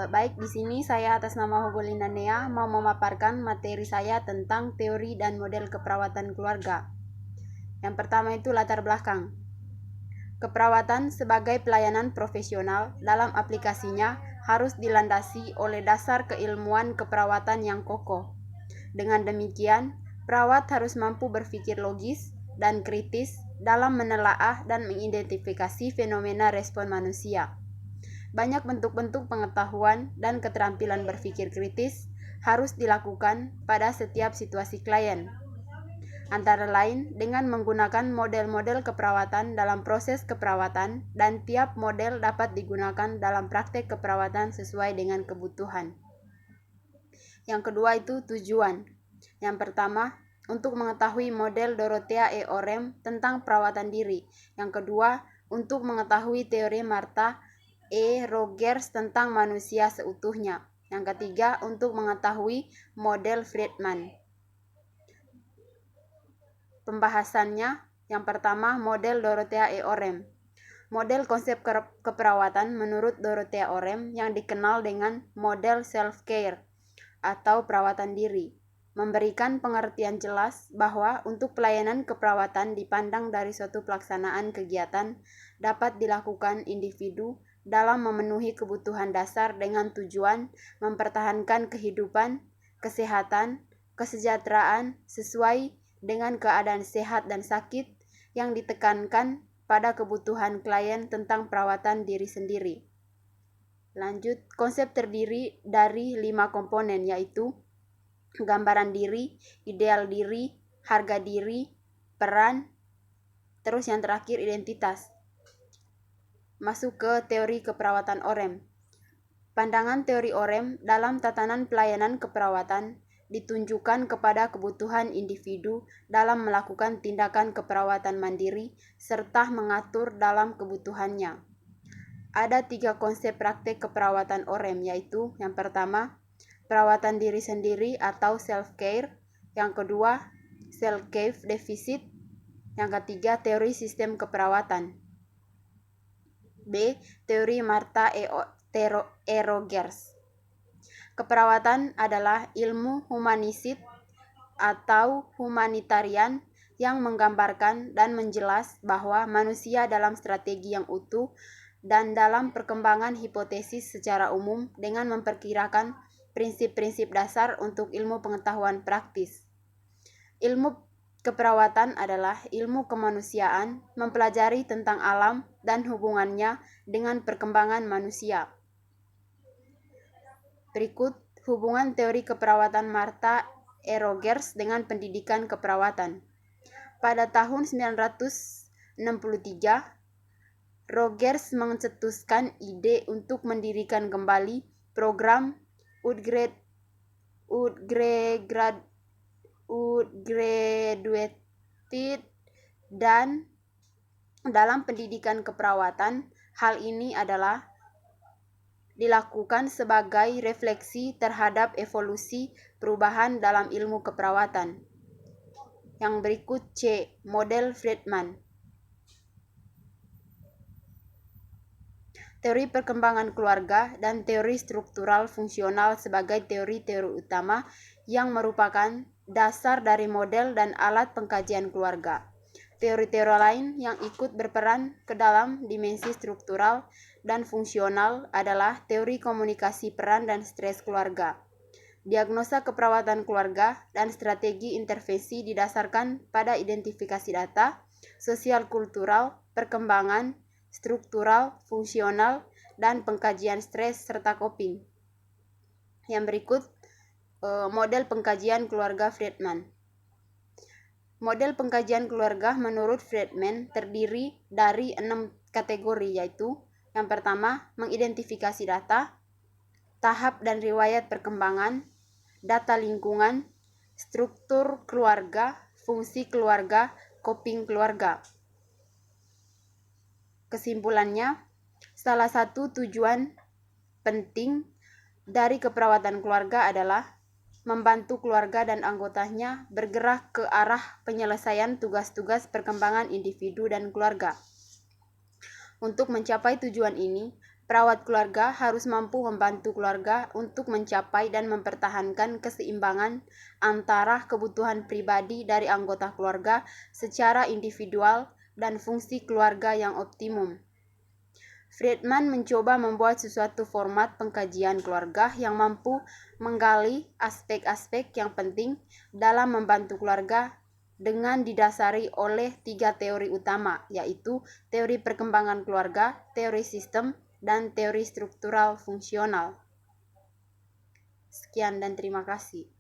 Baik, di sini saya atas nama Hugolina Nea mau memaparkan materi saya tentang teori dan model keperawatan keluarga. Yang pertama itu latar belakang. Keperawatan sebagai pelayanan profesional dalam aplikasinya harus dilandasi oleh dasar keilmuan keperawatan yang kokoh. Dengan demikian, perawat harus mampu berpikir logis dan kritis dalam menelaah dan mengidentifikasi fenomena respon manusia. Banyak bentuk-bentuk pengetahuan dan keterampilan berpikir kritis harus dilakukan pada setiap situasi klien. Antara lain dengan menggunakan model-model keperawatan dalam proses keperawatan, dan tiap model dapat digunakan dalam praktek keperawatan sesuai dengan kebutuhan. Yang kedua itu tujuan. Yang pertama, untuk mengetahui model Dorothea E. Orem tentang perawatan diri. Yang kedua, untuk mengetahui teori Martha E. Rogers tentang manusia seutuhnya. Yang ketiga, untuk mengetahui model Friedman. Pembahasannya, yang pertama, model Dorothea E. Orem. Model konsep keperawatan menurut Dorothea Orem yang dikenal dengan model self-care atau perawatan diri, memberikan pengertian jelas bahwa untuk pelayanan keperawatan dipandang dari suatu pelaksanaan kegiatan dapat dilakukan individu dalam memenuhi kebutuhan dasar dengan tujuan mempertahankan kehidupan, kesehatan, kesejahteraan sesuai dengan keadaan sehat dan sakit yang ditekankan pada kebutuhan klien tentang perawatan diri sendiri. Lanjut, konsep terdiri dari 5 komponen, yaitu gambaran diri, ideal diri, harga diri, peran, terus yang terakhir identitas. Masuk ke teori keperawatan Orem. Pandangan teori Orem dalam tatanan pelayanan keperawatan ditunjukkan kepada kebutuhan individu dalam melakukan tindakan keperawatan mandiri serta mengatur dalam kebutuhannya. Ada 3 konsep praktek keperawatan Orem, yaitu yang pertama, perawatan diri sendiri atau self-care. Yang kedua, self-care deficit. Yang ketiga, teori sistem keperawatan. B. Teori Martha E. Rogers. Keperawatan adalah ilmu humanisid atau humanitarian yang menggambarkan dan menjelas bahwa manusia dalam strategi yang utuh dan dalam perkembangan hipotesis secara umum dengan memperkirakan prinsip-prinsip dasar untuk ilmu pengetahuan praktis. Ilmu keperawatan adalah ilmu kemanusiaan, mempelajari tentang alam dan hubungannya dengan perkembangan manusia. Berikut hubungan teori keperawatan Martha E. Rogers dengan pendidikan keperawatan. Pada tahun 1963, Rogers mencetuskan ide untuk mendirikan kembali program undergraduate dan dalam pendidikan keperawatan. Hal ini adalah dilakukan sebagai refleksi terhadap evolusi perubahan dalam ilmu keperawatan. Yang berikut C. Model Friedman. Teori perkembangan keluarga dan teori struktural fungsional sebagai teori-teori utama yang merupakan dasar dari model dan alat pengkajian keluarga. Teori-teori lain yang ikut berperan ke dalam dimensi struktural dan fungsional adalah teori komunikasi peran dan stres keluarga, diagnosa keperawatan keluarga, dan strategi intervensi didasarkan pada identifikasi data, sosial kultural, perkembangan, struktural, fungsional, dan pengkajian stres serta coping. Yang berikut model pengkajian keluarga Friedman. Model pengkajian keluarga menurut Friedman terdiri dari 6 kategori, yaitu yang pertama, mengidentifikasi data, tahap dan riwayat perkembangan, data lingkungan, struktur keluarga, fungsi keluarga, coping keluarga. Kesimpulannya, salah satu tujuan penting dari keperawatan keluarga adalah membantu keluarga dan anggotanya bergerak ke arah penyelesaian tugas-tugas perkembangan individu dan keluarga. Untuk mencapai tujuan ini, Perawat keluarga harus mampu membantu keluarga untuk mencapai dan mempertahankan keseimbangan antara kebutuhan pribadi dari anggota keluarga secara individual dan fungsi keluarga yang optimum. Friedman mencoba membuat suatu format pengkajian keluarga yang mampu menggali aspek-aspek yang penting dalam membantu keluarga dengan didasari oleh 3 teori utama, yaitu teori perkembangan keluarga, teori sistem, dan teori struktural fungsional. Sekian dan terima kasih.